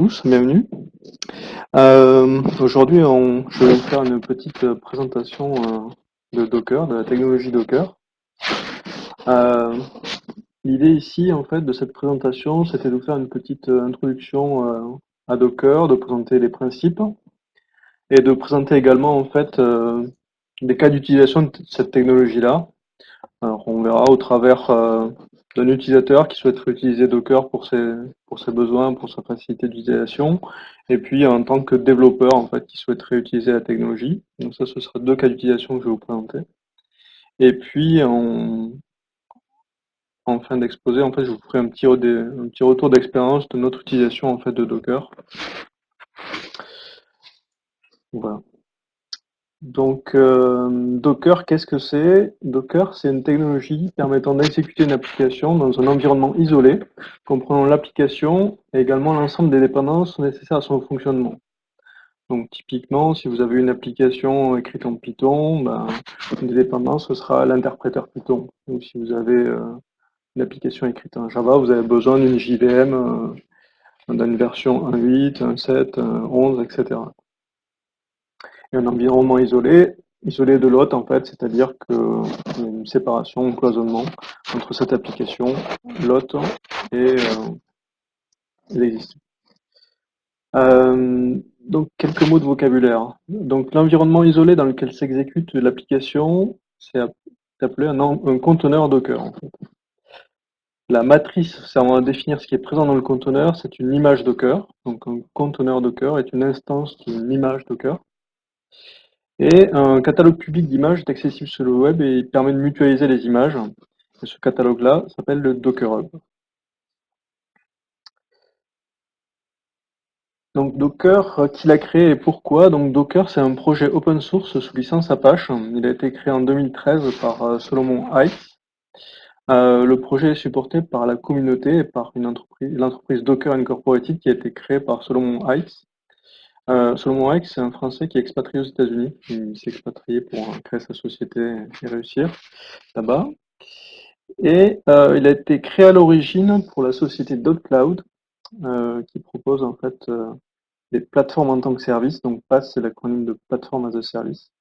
Tous, bienvenue. Aujourd'hui, je vais vous faire une petite présentation de Docker, de la technologie Docker. Euh, L'idée ici, en fait, de cette présentation, c'était de vous faire une petite introduction à Docker, de présenter les principes et de présenter également, en fait, des cas d'utilisation de cette technologie-là. Alors, on verra au travers d'un utilisateur qui souhaiterait utiliser Docker pour ses besoins, pour sa facilité d'utilisation, et puis en tant que développeur en fait qui souhaiterait utiliser la technologie. Donc ça, ce sera deux cas d'utilisation que je vais vous présenter. Et puis en fin d'exposé, en fait, je vous ferai un petit retour d'expérience de notre utilisation en fait de Docker. Voilà. Donc, Docker, qu'est-ce que c'est? Docker, c'est une technologie permettant d'exécuter une application dans un environnement isolé, comprenant l'application et également l'ensemble des dépendances nécessaires à son fonctionnement. Donc, typiquement, si vous avez une application écrite en Python, ben, une des dépendances, ce sera l'interpréteur Python. Ou si vous avez une application écrite en Java, vous avez besoin d'une JVM, d'une version 1.8, 1.7, 11, etc. Et un environnement isolé de l'autre en fait, c'est-à-dire qu'il y a une séparation, un cloisonnement entre cette application, l'autre et l'existant. Donc quelques mots de vocabulaire. Donc l'environnement isolé dans lequel s'exécute l'application, c'est appelé un conteneur Docker en fait. La matrice servant à définir ce qui est présent dans le conteneur, c'est une image Docker. Donc un conteneur Docker est une instance d'une image Docker. Et un catalogue public d'images est accessible sur le web et il permet de mutualiser les images. Et ce catalogue-là s'appelle le Docker Hub. Donc Docker, qui l'a créé et pourquoi? Donc Docker, c'est un projet open source sous licence Apache. Il a été créé en 2013 par Solomon Hykes. Le projet est supporté par la communauté et par l'entreprise Docker Incorporated qui a été créée par Solomon Hykes. Solomon Hykes, c'est un Français qui est expatrié aux États-Unis. Il s'est expatrié pour créer sa société et réussir là-bas. Et il a été créé à l'origine pour la société DotCloud, qui propose en fait des plateformes en tant que service. Donc PaaS, c'est l'acronyme de Platform as a Service.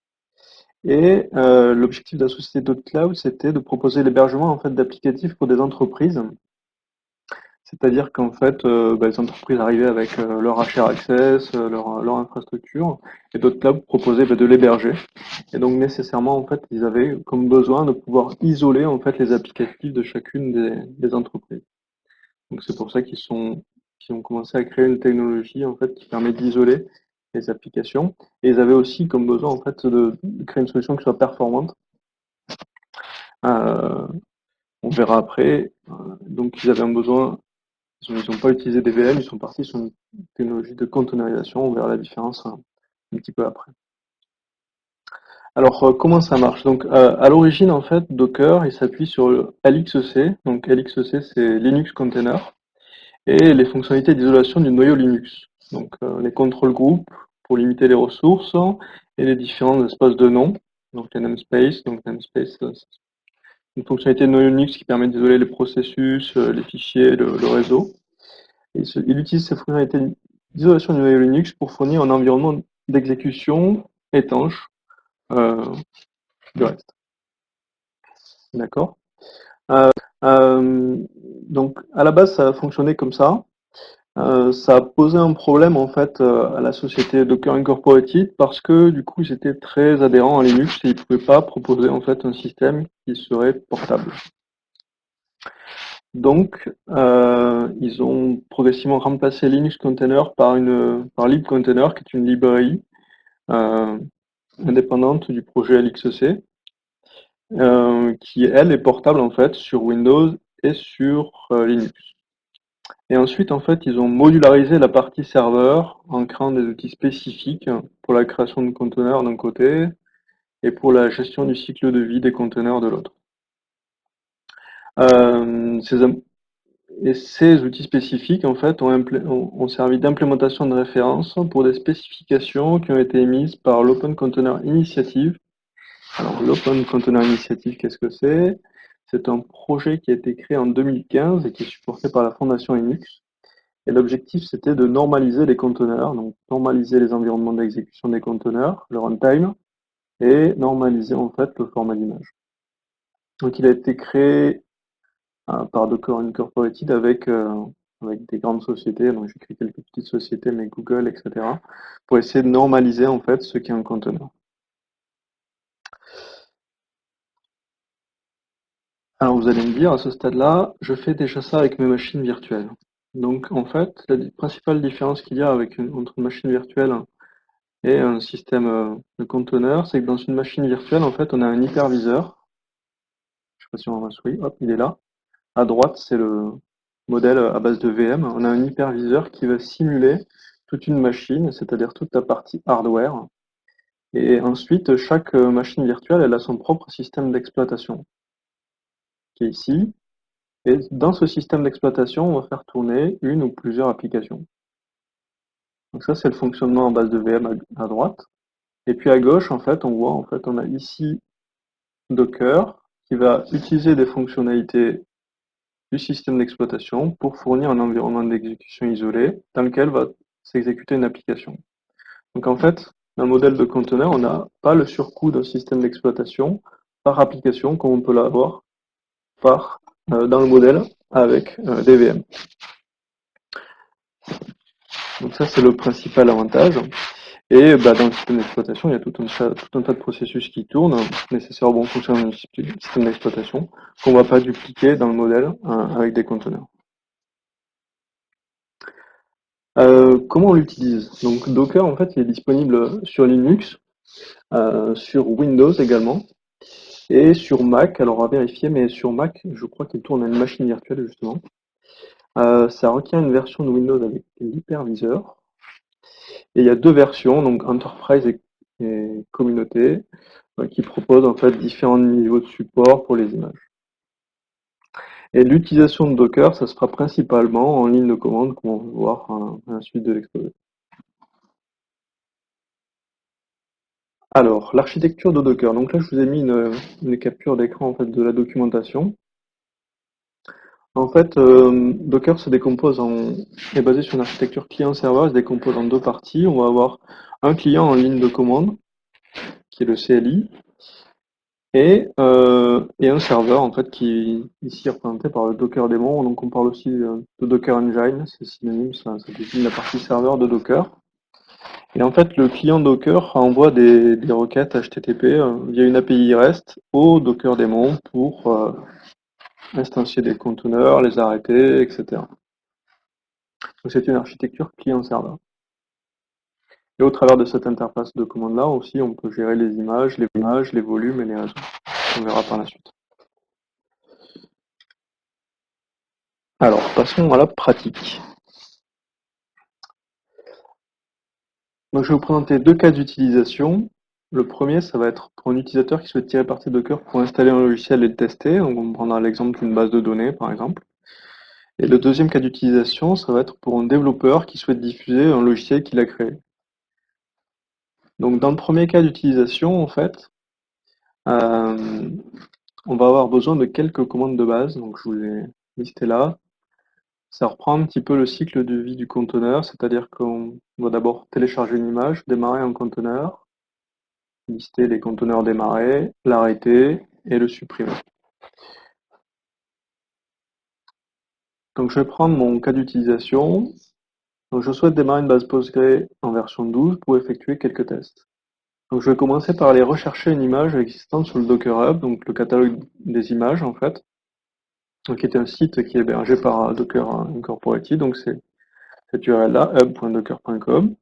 Et l'objectif de la société DotCloud, c'était de proposer l'hébergement en fait d'applicatifs pour des entreprises. C'est-à-dire qu'en fait, les entreprises arrivaient avec leur HR Access, leur infrastructure, et DotCloud proposait de l'héberger. Et donc nécessairement, en fait, ils avaient comme besoin de pouvoir isoler en fait les applicatifs de chacune des entreprises. Donc c'est pour ça qu'ils ont commencé à créer une technologie en fait qui permet d'isoler les applications. Et ils avaient aussi comme besoin en fait de créer une solution qui soit performante. Euh, on verra après. Donc ils avaient un besoin. Ils n'ont pas utilisé des VM, ils sont partis sur une technologie de containerisation. On verra la différence un petit peu après. Alors comment ça marche? Donc à l'origine en fait Docker il s'appuie sur le LXC. Donc LXC c'est Linux Container. Et les fonctionnalités d'isolation du noyau Linux. Donc les contrôles groupes pour limiter les ressources et les différents espaces de nom, donc les namespaces. Donc namespace, c'est une fonctionnalité de noyau Linux qui permet d'isoler les processus, les fichiers, le réseau. Il utilise ces fonctionnalités d'isolation du noyau Linux pour fournir un environnement d'exécution étanche euh, du reste. D'accord. Euh, donc à la base ça a fonctionné comme ça. Ça a posé un problème en fait à la société Docker Incorporated parce que du coup ils étaient très adhérents à Linux et ils ne pouvaient pas proposer en fait un système qui serait portable. Donc ils ont progressivement remplacé Linux Container par libcontainer qui est une librairie euh, indépendante du projet LXC qui elle est portable en fait sur Windows et sur Linux. Et ensuite, en fait, ils ont modularisé la partie serveur en créant des outils spécifiques pour la création de conteneurs d'un côté et pour la gestion du cycle de vie des conteneurs de l'autre. Euh, ces, et ces outils spécifiques, en fait, ont servi d'implémentation de référence pour des spécifications qui ont été émises par l'Open Container Initiative. Alors, l'Open Container Initiative, qu'est-ce que c'est? C'est un projet qui a été créé en 2015 et qui est supporté par la Fondation Linux. Et l'objectif, c'était de normaliser les conteneurs, donc normaliser les environnements d'exécution des conteneurs, le runtime, et normaliser en fait le format d'image. Donc il a été créé par Docker Incorporated avec des grandes sociétés, donc j'ai créé quelques petites sociétés, mais Google, etc., pour essayer de normaliser en fait ce qu'est un conteneur. Alors vous allez me dire, à ce stade-là, je fais déjà ça avec mes machines virtuelles. Donc en fait, la principale différence qu'il y a entre une machine virtuelle et un système de conteneur, c'est que dans une machine virtuelle, en fait, on a un hyperviseur. Je sais pas si on va souris, hop, il est là. À droite, c'est le modèle à base de VM. On a un hyperviseur qui va simuler toute une machine, c'est-à-dire toute la partie hardware. Et ensuite, chaque machine virtuelle, elle a son propre système d'exploitation, qui est ici. Et dans ce système d'exploitation, on va faire tourner une ou plusieurs applications. Donc ça, c'est le fonctionnement en base de VM à droite. Et puis à gauche, en fait, on voit, en fait, on a ici Docker qui va utiliser des fonctionnalités du système d'exploitation pour fournir un environnement d'exécution isolé dans lequel va s'exécuter une application. Donc en fait, dans le modèle de conteneur, on n'a pas le surcoût d'un système d'exploitation par application comme on peut l'avoir dans le modèle avec des VM. Donc ça, c'est le principal avantage. Et dans le système d'exploitation, il y a tout un tas de processus qui tournent, nécessaires au bon fonctionnement du système d'exploitation, qu'on ne va pas dupliquer dans le modèle avec des conteneurs. Comment on l'utilise? Donc Docker, en fait, il est disponible sur Linux, sur Windows également, et sur Mac. Alors à vérifier, mais sur Mac, je crois qu'il tourne à une machine virtuelle justement. Ça requiert une version de Windows avec l'hyperviseur. Et il y a deux versions, donc Enterprise et Communauté, qui proposent en fait différents niveaux de support pour les images. Et l'utilisation de Docker, ça se fera principalement en ligne de commande, comme on va voir à la suite de l'exposé. Alors, l'architecture de Docker. Donc là, je vous ai mis une capture d'écran en fait de la documentation. En fait, Docker est basé sur une architecture client-serveur, il se décompose en deux parties. On va avoir un client en ligne de commande, qui est le CLI, et un serveur en fait qui est ici représenté par le Docker Daemon. Donc on parle aussi de Docker Engine, c'est synonyme, ça désigne la partie serveur de Docker. Et en fait, le client Docker envoie des requêtes HTTP via une API REST au Docker Daemon pour instancier des conteneurs, les arrêter, etc. Donc c'est une architecture client-serveur. Et au travers de cette interface de commande-là aussi, on peut gérer les images, les volumes et les réseaux. On verra par la suite. Alors, passons à la pratique. Donc, je vais vous présenter deux cas d'utilisation. Le premier, ça va être pour un utilisateur qui souhaite tirer parti de Docker pour installer un logiciel et le tester. Donc, on prendra l'exemple d'une base de données, par exemple. Et le deuxième cas d'utilisation, ça va être pour un développeur qui souhaite diffuser un logiciel qu'il a créé. Donc, dans le premier cas d'utilisation, en fait, euh, on va avoir besoin de quelques commandes de base. Donc, je vous ai listé là. Ça reprend un petit peu le cycle de vie du conteneur, c'est-à-dire qu'on va d'abord télécharger une image, démarrer un conteneur, lister les conteneurs démarrés, l'arrêter et le supprimer. Donc je vais prendre mon cas d'utilisation. Donc je souhaite démarrer une base Postgre en version 12 pour effectuer quelques tests. Donc je vais commencer par aller rechercher une image existante sur le Docker Hub, donc le catalogue des images en fait, donc qui est un site qui est hébergé par Docker Incorporated, donc c'est cette URL-là, hub.docker.com.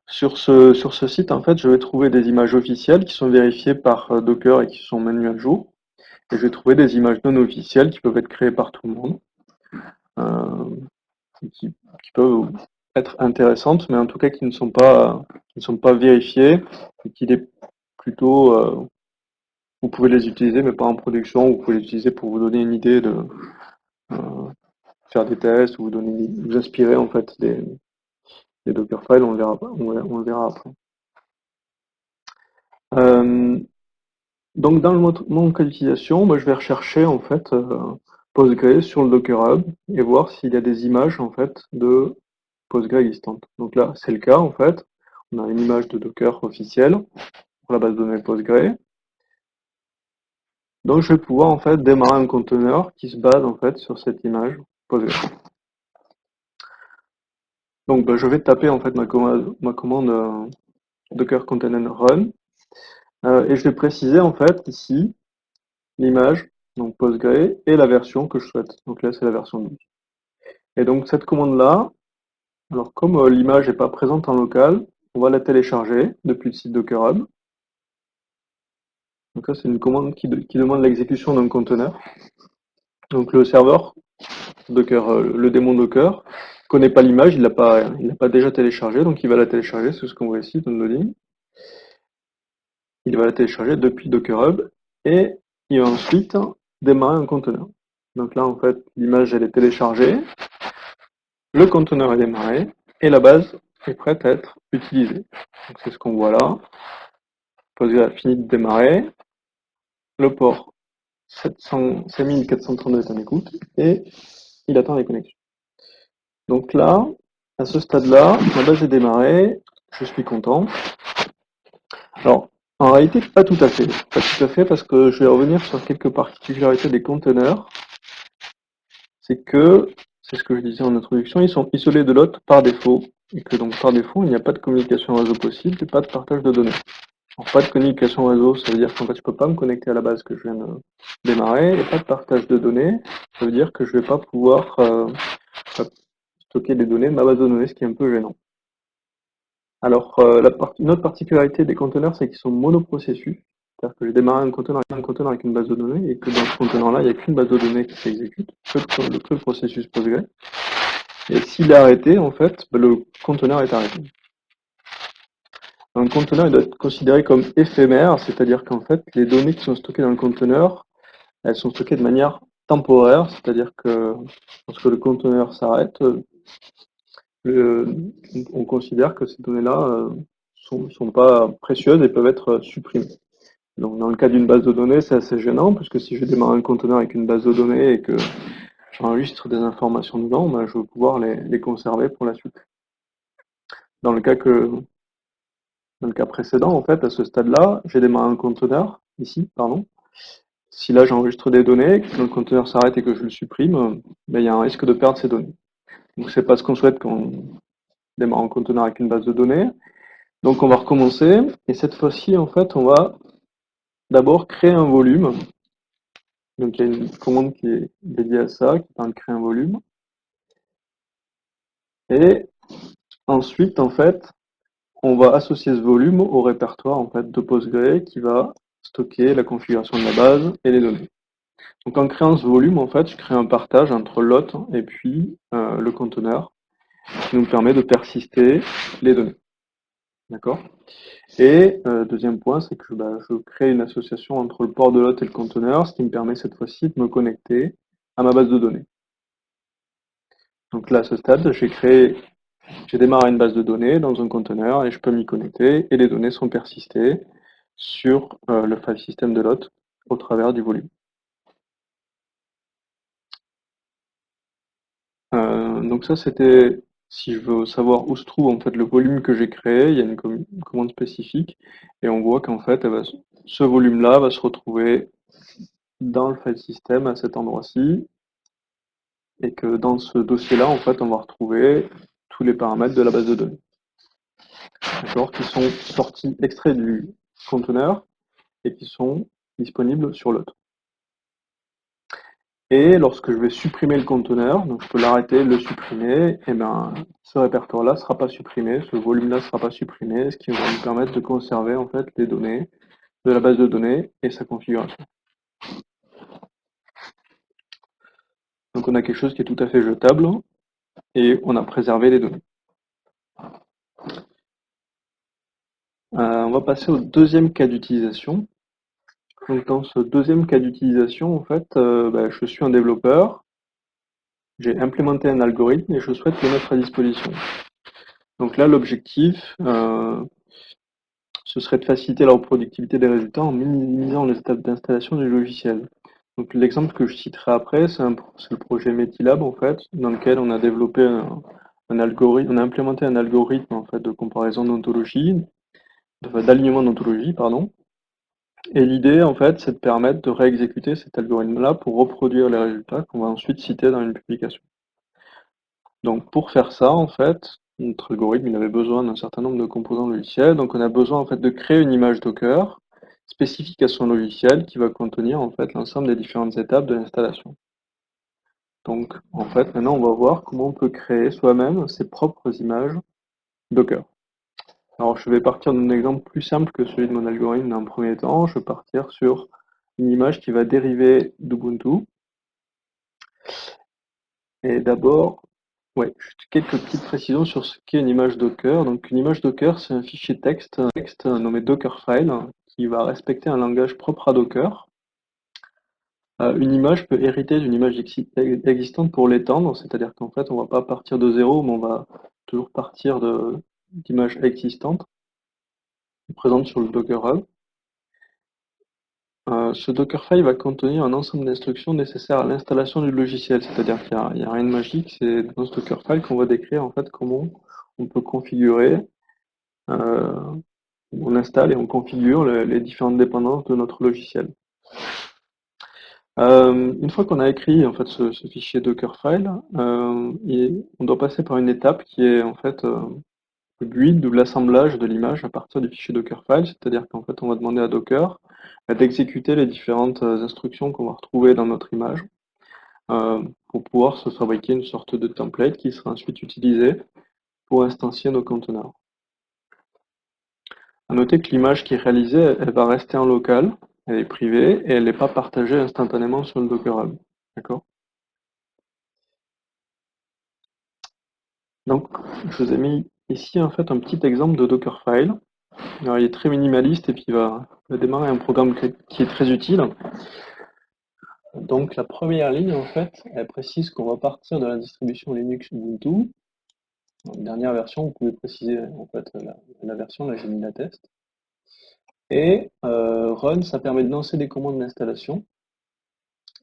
Sur ce site, en fait, je vais trouver des images officielles qui sont vérifiées par Docker et qui sont maintenues à jour. Et je vais trouver des images non officielles qui peuvent être créées par tout le monde, euh, qui peuvent être intéressantes, mais en tout cas qui ne sont pas vérifiées et qu'il est plutôt, vous pouvez les utiliser, mais pas en production. Vous pouvez les utiliser pour vous donner une idée de euh, faire des tests ou vous inspirer en fait des Dockerfiles. On le verra, on le verra après. Euh, Donc dans mon cas d'utilisation, moi, je vais rechercher en fait Postgre sur le Docker Hub et voir s'il y a des images en fait de Postgre existante. Donc là, c'est le cas en fait. On a une image de Docker officielle pour la base de données Postgre. Donc je vais pouvoir en fait démarrer un conteneur qui se base en fait sur cette image Postgre. Donc je vais taper en fait ma commande Docker container run et je vais préciser en fait ici l'image, donc Postgre, et la version que je souhaite. Donc là c'est la version 12. Et donc cette commande là, alors comme l'image n'est pas présente en local, on va la télécharger depuis le site Docker Hub. Donc là c'est une commande qui demande l'exécution d'un conteneur. Donc le serveur Docker, le démon Docker, connaît pas l'image, il l'a pas déjà téléchargé, donc il va la télécharger, c'est ce qu'on voit ici dans le loading. Il va la télécharger depuis Docker Hub et il va ensuite démarrer un conteneur. Donc là en fait l'image elle est téléchargée, le conteneur est démarré et la base est prête à être utilisée. Donc c'est ce qu'on voit là. Postgre a fini de démarrer, le port 5432 est en écoute et il attend les connexions. Donc là, à ce stade-là, ma base est démarrée, je suis content. Alors, en réalité, pas tout à fait. Pas tout à fait parce que je vais revenir sur quelques particularités des conteneurs. C'est que, c'est ce que je disais en introduction, ils sont isolés de l'autre par défaut. Et que donc par défaut, il n'y a pas de communication réseau possible et pas de partage de données. Alors, pas de communication réseau, ça veut dire qu'en fait, je peux pas me connecter à la base que je viens de démarrer, et pas de partage de données, ça veut dire que je vais pas pouvoir stocker des données de ma base de données, ce qui est un peu gênant. Alors, une autre particularité des conteneurs, c'est qu'ils sont monoprocessus. C'est-à-dire que j'ai démarré un conteneur avec une base de données, et que dans ce conteneur-là, il n'y a qu'une base de données qui s'exécute, que le processus Postgre. Et s'il est arrêté, en fait, le conteneur est arrêté. Un conteneur il doit être considéré comme éphémère, c'est-à-dire qu'en fait, les données qui sont stockées dans le conteneur, elles sont stockées de manière temporaire, c'est-à-dire que lorsque le conteneur s'arrête, on considère que ces données-là sont pas précieuses et peuvent être supprimées. Donc dans le cas d'une base de données, c'est assez gênant, puisque si je démarre un conteneur avec une base de données et que j'enregistre des informations dedans, ben, je vais pouvoir les conserver pour la suite. Dans le cas précédent, en fait, à ce stade-là, j'ai démarré un conteneur, ici, pardon. Si là j'enregistre des données, que le conteneur s'arrête et que je le supprime, ben, il y a un risque de perdre ces données. Donc c'est pas ce qu'on souhaite quand on démarre un conteneur avec une base de données. Donc on va recommencer, et cette fois-ci, en fait, on va d'abord créer un volume. Donc il y a une commande qui est dédiée à ça, qui permet de créer un volume. Et ensuite, en fait, on va associer ce volume au répertoire en fait, de Postgre qui va stocker la configuration de la base et les données. Donc en créant ce volume, en fait, je crée un partage entre l'hôte et puis le conteneur qui nous permet de persister les données. D'accord? Et deuxième point, c'est que je crée une association entre le port de l'hôte et le conteneur, ce qui me permet cette fois-ci de me connecter à ma base de données. Donc là, à ce stade, j'ai démarré une base de données dans un conteneur et je peux m'y connecter et les données sont persistées sur le file system de l'hôte au travers du volume. Donc ça, c'était si je veux savoir où se trouve en fait le volume que j'ai créé, il y a une commande spécifique et on voit qu'en fait, ce volume-là va se retrouver dans le file system à cet endroit-ci et que dans ce dossier-là, en fait, on va retrouver tous les paramètres de la base de données. D'accord, qui sont sortis, extraits du conteneur et qui sont disponibles sur l'autre. Et lorsque je vais supprimer le conteneur, donc je peux l'arrêter, le supprimer, et bien ce répertoire-là ne sera pas supprimé, ce volume-là ne sera pas supprimé, ce qui va nous permettre de conserver en fait les données de la base de données et sa configuration. Donc on a quelque chose qui est tout à fait jetable et on a préservé les données. On va passer au deuxième cas d'utilisation. Donc dans ce deuxième cas d'utilisation, en fait, je suis un développeur, j'ai implémenté un algorithme et je souhaite le mettre à disposition. Donc là, l'objectif, ce serait de faciliter la reproductibilité des résultats en minimisant les étapes d'installation du logiciel. Donc l'exemple que je citerai après, c'est le projet Metilab en fait, dans lequel on a développé un algorithme, on a implémenté un algorithme en fait de comparaison d'ontologie, d'alignement d'ontologie, pardon. Et l'idée en fait, c'est de permettre de réexécuter cet algorithme-là pour reproduire les résultats qu'on va ensuite citer dans une publication. Donc pour faire ça, en fait, notre algorithme il avait besoin d'un certain nombre de composants logiciels. Donc on a besoin en fait de créer une image Docker spécifique à son logiciel qui va contenir en fait l'ensemble des différentes étapes de l'installation. Donc en fait maintenant on va voir comment on peut créer soi-même ses propres images Docker. Alors je vais partir d'un exemple plus simple que celui de mon algorithme dans un premier temps. Je vais partir sur une image qui va dériver d'Ubuntu. Et d'abord, ouais, juste quelques petites précisions sur ce qu'est une image Docker. Donc une image Docker, c'est un fichier texte nommé Dockerfile qui va respecter un langage propre à Docker. Une image peut hériter d'une image existante pour l'étendre, c'est-à-dire qu'en fait on va pas partir de zéro, mais on va toujours partir d'images existantes présentes sur le Docker Hub. Ce Dockerfile va contenir un ensemble d'instructions nécessaires à l'installation du logiciel, c'est-à-dire qu'il y a rien de magique, c'est dans ce Dockerfile qu'on va décrire en fait comment on peut configurer, euh, on installe et on configure les différentes dépendances de notre logiciel. Une fois qu'on a écrit en fait ce fichier Dockerfile, on doit passer par une étape qui est en fait le build ou l'assemblage de l'image à partir du fichier Dockerfile, c'est-à-dire qu'en fait on va demander à Docker d'exécuter les différentes instructions qu'on va retrouver dans notre image pour pouvoir se fabriquer une sorte de template qui sera ensuite utilisé pour instancier nos conteneurs. À noter que l'image qui est réalisée, elle va rester en local, elle est privée et elle n'est pas partagée instantanément sur le Docker Hub. D'accord? Donc, je vous ai mis ici en fait un petit exemple de Dockerfile. Alors, il est très minimaliste et puis il va démarrer un programme qui est très utile. Donc, la première ligne en fait, elle précise qu'on va partir de la distribution Linux Ubuntu. Dans la dernière version, vous pouvez préciser en fait la version, là j'ai mis la test. Et run, ça permet de lancer des commandes d'installation.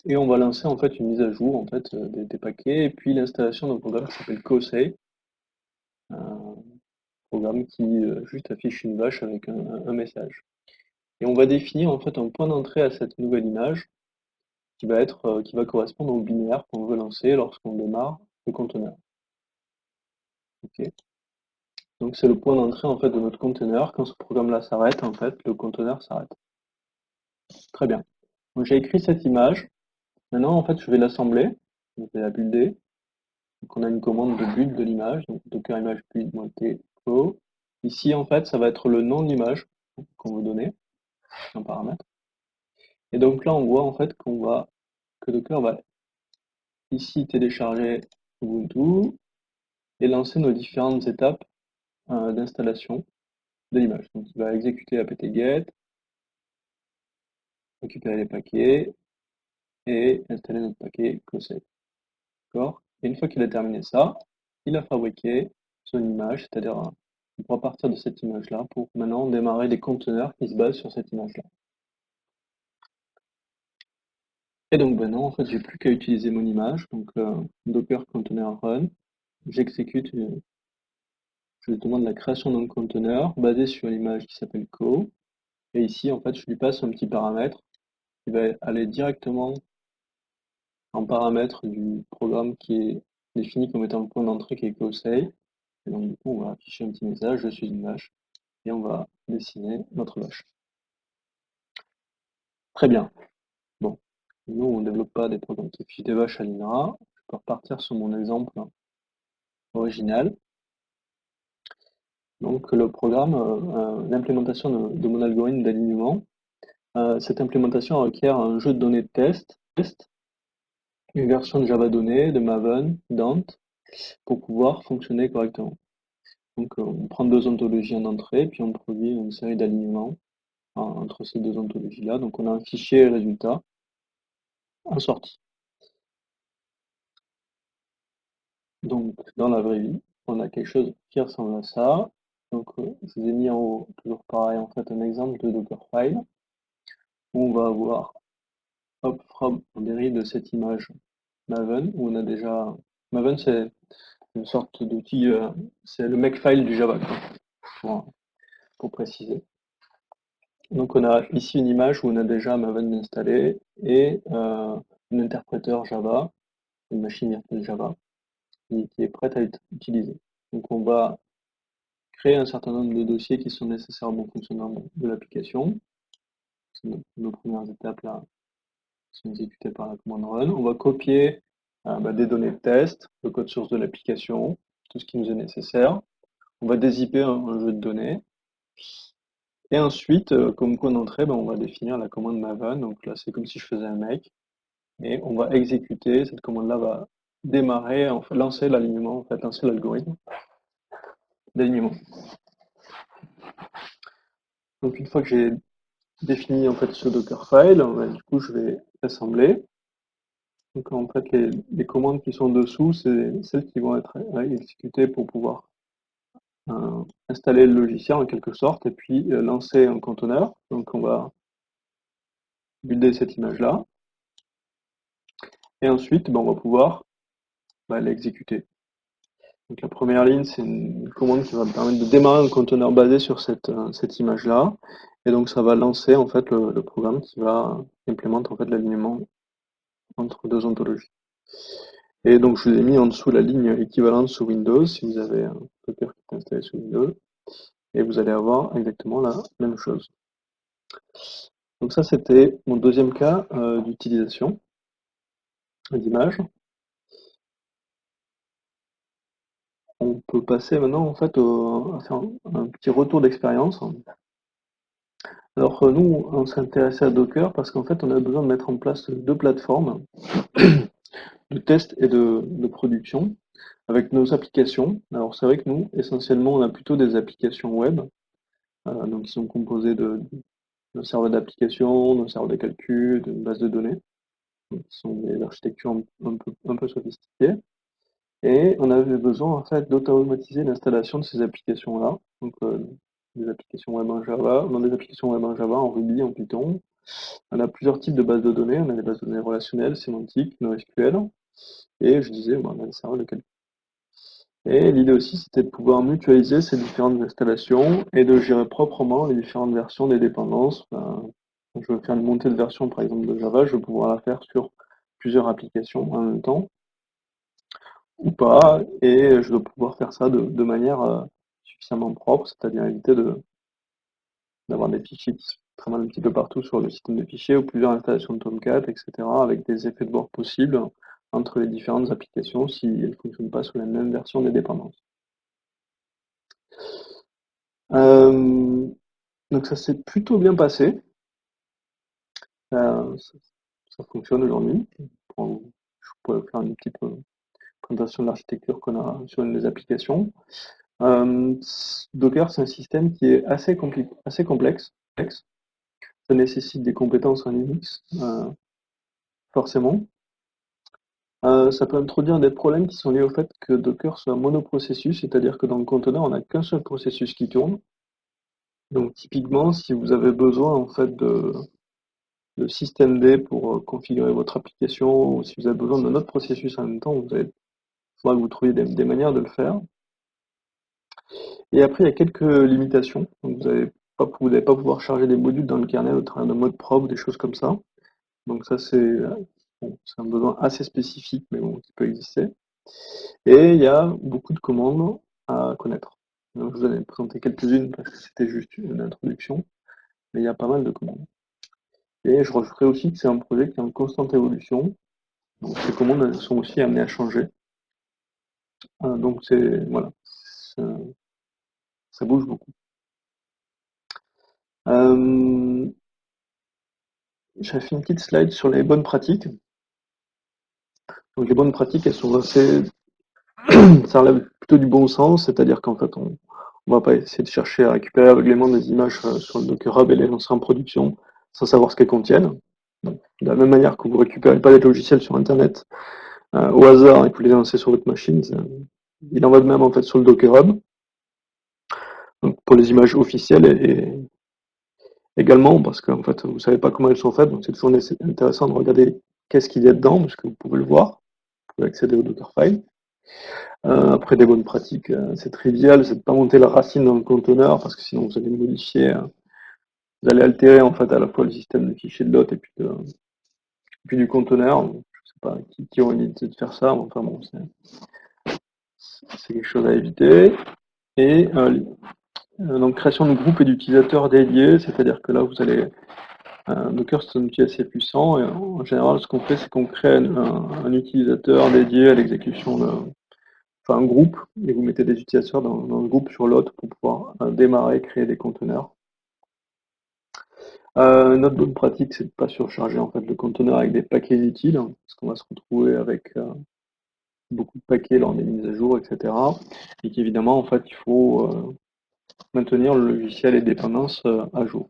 Et on va lancer en fait une mise à jour en fait des paquets et puis l'installation d'un programme qui s'appelle Kosei, un programme qui juste affiche une vache avec un message. Et on va définir en fait un point d'entrée à cette nouvelle image qui va correspondre au binaire qu'on veut lancer lorsqu'on démarre le conteneur. Ok. Donc c'est le point d'entrée en fait de notre conteneur. Quand ce programme-là s'arrête, en fait, le conteneur s'arrête. Très bien. Donc j'ai écrit cette image. Maintenant, en fait, je vais l'assembler. Je vais la builder. Donc on a une commande de build de l'image, donc docker image build-t flow. Ici, en fait, ça va être le nom de l'image qu'on veut donner, un paramètre. Et donc là, on voit en fait que Docker va ici télécharger Ubuntu et lancer nos différentes étapes d'installation de l'image. Donc il va exécuter apt-get, récupérer les paquets et installer notre paquet cosec. D'accord? Et une fois qu'il a terminé ça, il a fabriqué son image, c'est-à-dire on pourra partir de cette image-là pour maintenant démarrer des conteneurs qui se basent sur cette image-là. Et donc maintenant, en fait, j'ai plus qu'à utiliser mon image, donc docker container run, j'exécute, je lui demande la création d'un conteneur basé sur l'image qui s'appelle co, et ici, en fait, je lui passe un petit paramètre qui va aller directement en paramètre du programme qui est défini comme étant le point d'entrée qui est cosei. Et donc du coup, on va afficher un petit message, je suis une vache, et on va dessiner notre vache. Très bien. Bon, nous, on ne développe pas des programmes qui affichent des vaches à l'INRA. Je peux repartir sur mon exemple original. Donc le programme, l'implémentation de mon algorithme d'alignement, cette implémentation requiert un jeu de données de test, une version de Java données, de Maven, Dant, pour pouvoir fonctionner correctement. Donc on prend deux ontologies en entrée, puis on produit une série d'alignements entre ces deux ontologies-là. Donc on a un fichier résultat en sortie. Donc dans la vraie vie, on a quelque chose qui ressemble à ça. Donc je vous ai mis en haut, toujours pareil, en fait un exemple de Dockerfile, où on va avoir hop, from, on dérive de cette image Maven, où on a déjà. Maven, c'est une sorte d'outil, c'est le makefile du Java, quoi, pour, pour préciser. Donc on a ici une image où on a déjà Maven installé et un interpréteur Java, une machine virtuelle Java, qui est prête à être utilisée. Donc on va créer un certain nombre de dossiers qui sont nécessaires au bon fonctionnement de l'application. C'est nos premières étapes là, qui sont exécutées par la commande run. On va copier des données de test, le code source de l'application, tout ce qui nous est nécessaire. On va dézipper un jeu de données. Et ensuite, comme point d'entrée, on va définir la commande Maven. Donc là, c'est comme si je faisais un make. Et on va exécuter. Cette commande-là va démarrer, en fait, lancer l'alignement, en fait, lancer l'algorithme d'alignement. Donc une fois que j'ai défini en fait ce Dockerfile, du coup, je vais assembler. Donc en fait, les commandes qui sont dessous, c'est celles qui vont être exécutées pour pouvoir installer le logiciel en quelque sorte et puis lancer un conteneur. Donc on va builder cette image-là. Et ensuite, on va pouvoir l'exécuter. Donc la première ligne, c'est une commande qui va me permettre de démarrer un conteneur basé sur cette image-là. Et donc ça va lancer en fait le programme qui va implémenter en fait l'alignement entre deux ontologies. Et donc je vous ai mis en dessous la ligne équivalente sous Windows, si vous avez un Docker qui est installé sous Windows, et vous allez avoir exactement la même chose. Donc ça c'était mon deuxième cas d'utilisation d'image. On peut passer maintenant en fait à faire un petit retour d'expérience. Alors nous, on s'est intéressé à Docker parce qu'en fait on a besoin de mettre en place deux plateformes de test et de production avec nos applications. Alors c'est vrai que nous, essentiellement, on a plutôt des applications web, donc qui sont composées de serveurs d'application, de serveurs de calcul, de bases de données, donc qui sont des architectures un peu sophistiquées. Et on avait besoin en fait d'automatiser l'installation de ces applications-là. Donc des applications web en Java, on a des applications web en Java, en Ruby, en Python. On a plusieurs types de bases de données. On a des bases de données relationnelles, sémantiques, NoSQL. Et je disais, on a des serveurs de calcul. Et l'idée aussi, c'était de pouvoir mutualiser ces différentes installations et de gérer proprement les différentes versions des dépendances. Quand je veux faire une montée de version, par exemple, de Java, je vais pouvoir la faire sur plusieurs applications en même temps ou pas, et je dois pouvoir faire ça de manière suffisamment propre, c'est-à-dire éviter d'avoir des fichiers qui se traînent un petit peu partout sur le système de fichiers ou plusieurs installations de Tomcat, etc., avec des effets de bord possibles entre les différentes applications si elles ne fonctionnent pas sous la même version des dépendances. Donc ça s'est plutôt bien passé. Ça fonctionne aujourd'hui. Je pourrais faire une petite présentation de l'architecture qu'on a sur une des applications. Docker, c'est un système qui est assez complexe. Ça nécessite des compétences en Linux, forcément. Ça peut introduire des problèmes qui sont liés au fait que Docker soit monoprocessus, c'est-à-dire que dans le conteneur, on n'a qu'un seul processus qui tourne. Donc typiquement, si vous avez besoin en fait de systemd pour configurer votre application, ou si vous avez besoin d'un autre processus en même temps, il faudra que vous trouviez des manières de le faire. Et après, il y a quelques limitations. Donc vous n'allez pas pouvoir charger des modules dans le kernel au travers de mode prod, des choses comme ça. Donc ça, c'est un besoin assez spécifique, mais bon, qui peut exister. Et il y a beaucoup de commandes à connaître. Donc, je vous en ai présenté quelques-unes parce que c'était juste une introduction, mais il y a pas mal de commandes. Et je rajouterai aussi que c'est un projet qui est en constante évolution. Donc ces commandes elles sont aussi amenées à changer. Donc voilà, ça, ça bouge beaucoup. J'avais fait une petite slide sur les bonnes pratiques. Donc les bonnes pratiques, elles sont assez, ça relève plutôt du bon sens, c'est-à-dire qu'en fait on va pas essayer de chercher à récupérer aveuglément des images sur le Docker Hub et les lancer en production sans savoir ce qu'elles contiennent. Donc, de la même manière que vous ne récupérez pas des logiciels sur Internet au hasard et que vous les lancez sur votre machine, il en va de même en fait sur le Docker Hub. Donc, pour les images officielles et également parce que en fait vous savez pas comment elles sont faites, donc c'est toujours intéressant de regarder qu'est-ce qu'il y a dedans, parce que vous pouvez le voir, vous pouvez accéder au Dockerfile. Après des bonnes pratiques, c'est trivial, c'est de pas monter la racine dans le conteneur parce que sinon vous allez modifier, vous allez altérer en fait à la fois le système de fichiers de l'hôte et puis du conteneur. Je sais pas qui aurait l'idée de faire ça, mais enfin bon, c'est quelque chose à éviter. Et donc création de groupes et d'utilisateurs dédiés, c'est-à-dire que là vous allez Docker c'est un outil assez puissant et en général ce qu'on fait c'est qu'on crée un utilisateur dédié à l'exécution enfin un groupe, et vous mettez des utilisateurs dans le groupe sur l'autre pour pouvoir démarrer et créer des conteneurs. Une autre bonne pratique, c'est de ne pas surcharger en fait le conteneur avec des paquets inutiles, hein, parce qu'on va se retrouver avec beaucoup de paquets lors des mises à jour, etc. Et qu'évidemment, en fait, il faut maintenir le logiciel et les dépendances à jour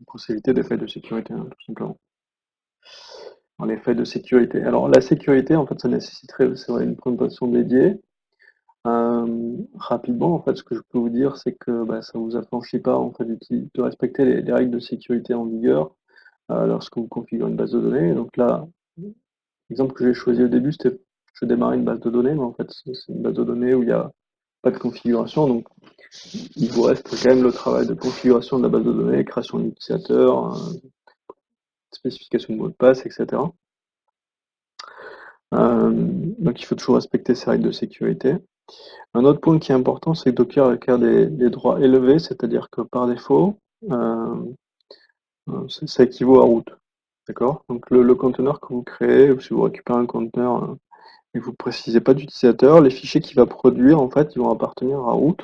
pour s'éviter des failles de sécurité, hein, tout simplement. Alors, les failles de sécurité. Alors, la sécurité, en fait, ça nécessiterait, c'est vrai, une présentation dédiée. Rapidement, en fait, ce que je peux vous dire, c'est que bah, ça vous affranchit pas en fait, de respecter les règles de sécurité en vigueur lorsque vous configurez une base de données. Donc là, l'exemple que j'ai choisi au début, c'était je démarrais une base de données, mais en fait, c'est une base de données où il n'y a pas de configuration. Donc, il vous reste quand même le travail de configuration de la base de données, création d'utilisateur, spécification de mot de passe, etc. Donc, il faut toujours respecter ces règles de sécurité. Un autre point qui est important, c'est que Docker requiert des droits élevés, c'est-à-dire que par défaut, euh, ça équivaut à root. D'accord? Donc le conteneur que vous créez, ou si vous récupérez un conteneur et que vous ne précisez pas d'utilisateur, les fichiers qu'il va produire, en fait, ils vont appartenir à root.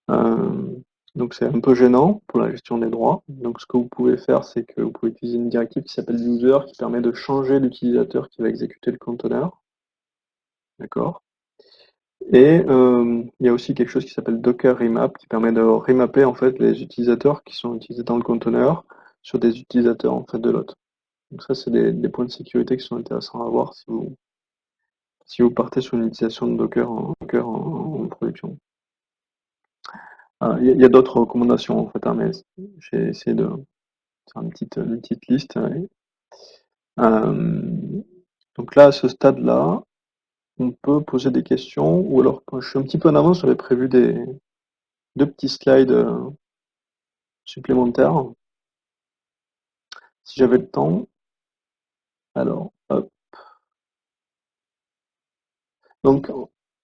Euh, donc c'est un peu gênant pour la gestion des droits. Donc ce que vous pouvez faire, c'est que vous pouvez utiliser une directive qui s'appelle user, qui permet de changer l'utilisateur qui va exécuter le conteneur. D'accord? Et il y a aussi quelque chose qui s'appelle Docker Remap qui permet de remapper en fait les utilisateurs qui sont utilisés dans le conteneur sur des utilisateurs en fait de l'autre. Donc ça c'est des points de sécurité qui sont intéressants à voir si vous partez sur une utilisation de Docker en production. Il y a d'autres recommandations en fait, hein, mais j'ai essayé de faire une petite liste. Euh, donc là à ce stade-là, on peut poser des questions ou alors quand je suis un petit peu en avance, j'avais prévu deux petits slides supplémentaires. Si j'avais le temps, alors, hop. Donc,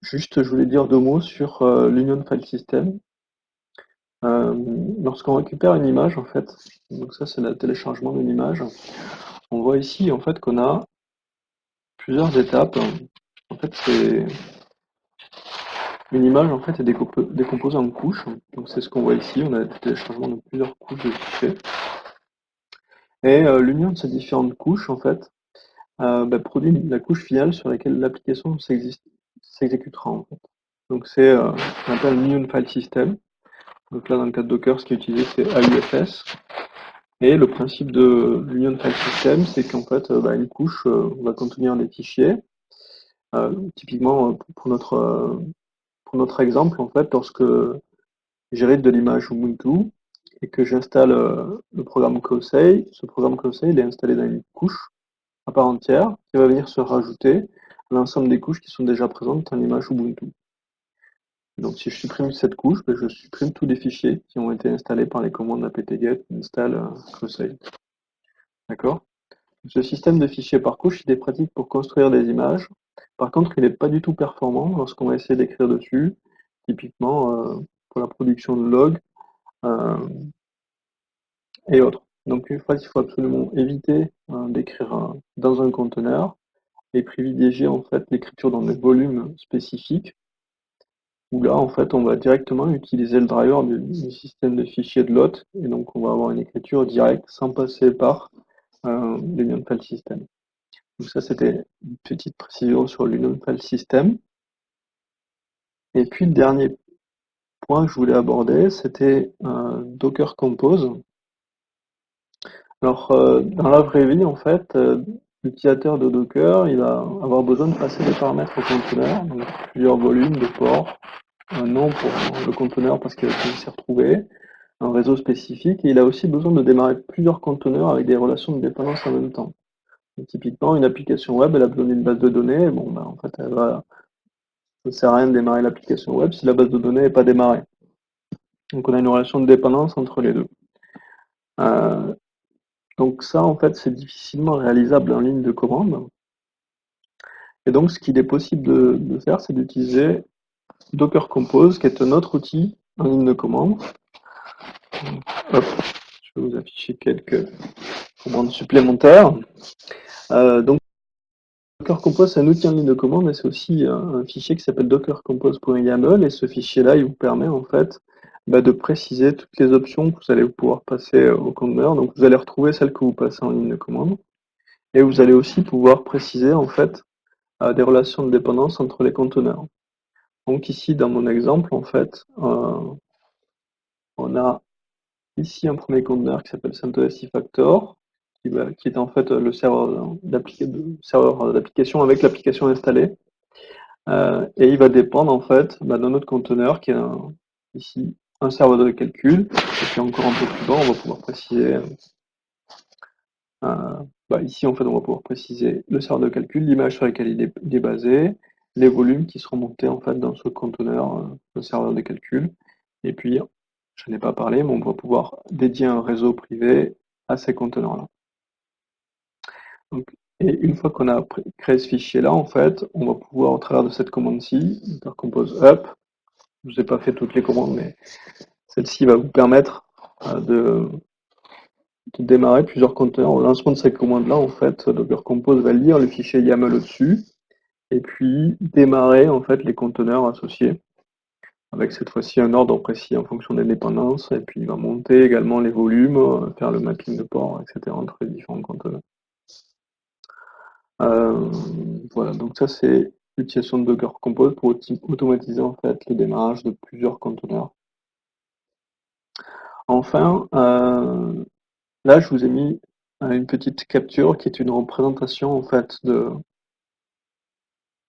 juste, je voulais dire deux mots sur l'Union File System. Lorsqu'on récupère une image, en fait, donc ça c'est le téléchargement d'une image, on voit ici en fait qu'on a plusieurs étapes. En fait, c'est une image en fait est décomposée en couches. Donc c'est ce qu'on voit ici. On a des téléchargements de plusieurs couches de fichiers. Et l'union de ces différentes couches, en fait, bah, produit la couche finale sur laquelle l'application s'exécutera en fait. Donc c'est ce qu'on appelle l'Union File System. Donc là dans le cas de Docker, ce qui est utilisé c'est AUFS. Et le principe de l'Union File System, c'est qu'en fait bah, une couche va contenir des fichiers. Typiquement pour notre exemple, en fait, lorsque j'hérite de l'image Ubuntu et que j'installe le programme Cosei, ce programme Cosei il est installé dans une couche à part entière qui va venir se rajouter à l'ensemble des couches qui sont déjà présentes dans l'image Ubuntu. Donc si je supprime cette couche, ben, je supprime tous les fichiers qui ont été installés par les commandes apt-get install Cosei. D'accord? Ce système de fichiers par couche, il est pratique pour construire des images. Par contre, il n'est pas du tout performant lorsqu'on va essayer d'écrire dessus, typiquement pour la production de logs euh, et autres. Donc une fois, il faut absolument éviter d'écrire dans un conteneur et privilégier en fait l'écriture dans des volumes spécifiques où là en fait on va directement utiliser le driver du système de fichiers de l'hôte et donc on va avoir une écriture directe sans passer par l'Union File System. Donc ça c'était une petite précision sur l'Union File System. Et puis le dernier point que je voulais aborder c'était Docker Compose. Alors dans la vraie vie en fait l'utilisateur de Docker il va avoir besoin de passer des paramètres au conteneur, donc plusieurs volumes de ports, un nom pour le conteneur parce qu'il s'y retrouver, un réseau spécifique, et il a aussi besoin de démarrer plusieurs conteneurs avec des relations de dépendance en même temps. Et typiquement, une application web, elle a besoin d'une base de données. Bon, bah, en fait, ça sert à rien de démarrer l'application web si la base de données n'est pas démarrée. Donc, on a une relation de dépendance entre les deux. Euh, donc ça, en fait, c'est difficilement réalisable en ligne de commande. Et donc, ce qu'il est possible de faire, c'est d'utiliser Docker Compose, qui est un autre outil en ligne de commande. Hop, je vais vous afficher quelques commandes supplémentaires. Donc, Docker Compose, c'est un outil en ligne de commande et c'est aussi un fichier qui s'appelle dockercompose.yaml et ce fichier-là, il vous permet en fait de préciser toutes les options que vous allez pouvoir passer au conteneur. Donc, vous allez retrouver celles que vous passez en ligne de commande et vous allez aussi pouvoir préciser en fait des relations de dépendance entre les conteneurs. Donc ici, dans mon exemple, en fait, on a ici un premier conteneur qui s'appelle CentOS Factor, qui est en fait le serveur d'application avec l'application installée. Et il va dépendre en fait d'un autre conteneur qui est ici un serveur de calcul. Et puis encore un peu plus bas, on va pouvoir préciser. Ici, en fait, on va pouvoir préciser le serveur de calcul, l'image sur laquelle il est basé, les volumes qui seront montés en fait dans ce conteneur, le serveur de calcul. Et puis, je n'ai pas parlé, mais on va pouvoir dédier un réseau privé à ces conteneurs-là. Donc, et une fois qu'on a créé ce fichier-là, en fait, on va pouvoir, au travers de cette commande-ci, compose up, je vous ai pas fait toutes les commandes, mais celle-ci va vous permettre de démarrer plusieurs conteneurs. Au lancement de cette commande-là, en fait, Docker Compose va lire le fichier YAML au-dessus, et puis démarrer en fait les conteneurs associés, avec cette fois-ci un ordre précis en fonction des dépendances, et puis il va monter également les volumes, faire le mapping de port, etc. entre les différents conteneurs. Voilà, donc ça c'est l'utilisation de Docker Compose pour automatiser en fait le démarrage de plusieurs conteneurs. Enfin, là je vous ai mis une petite capture qui est une représentation en fait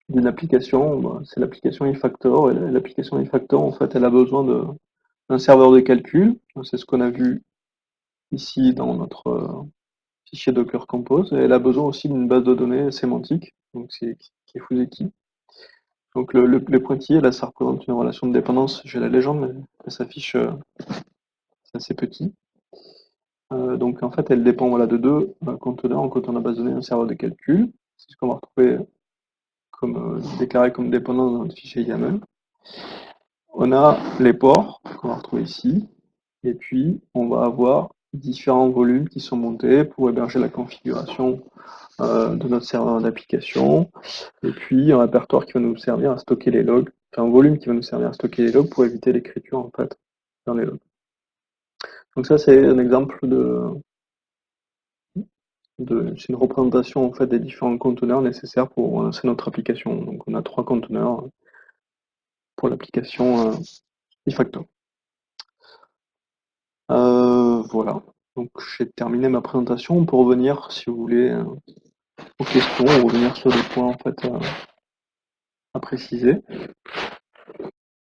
d'une application. C'est l'application eFactor. Et l'application eFactor, en fait, elle a besoin d'un serveur de calcul. C'est ce qu'on a vu ici dans notre fichier Docker Compose. Et elle a besoin aussi d'une base de données sémantique, donc qui est Fuzeki. Donc le pointillé, là, ça représente une relation de dépendance. J'ai la légende, mais elle s'affiche, c'est assez petit. Donc en fait, elle dépend voilà, de deux conteneurs. En conteneur base de données, un serveur de calcul. C'est ce qu'on va retrouver comme déclaré comme dépendance dans notre fichier YAML. On a les ports qu'on va retrouver ici, et puis on va avoir différents volumes qui sont montés pour héberger la configuration de notre serveur d'application, et puis un répertoire qui va nous servir à stocker les logs, enfin un volume qui va nous servir à stocker les logs pour éviter l'écriture en fait dans les logs. Donc ça c'est un exemple c'est une représentation en fait des différents conteneurs nécessaires pour lancer notre application. Donc on a 3 conteneurs pour l'application eFactor. Voilà, donc j'ai terminé ma présentation. On peut revenir, si vous voulez, aux questions, ou revenir sur des points en fait à préciser.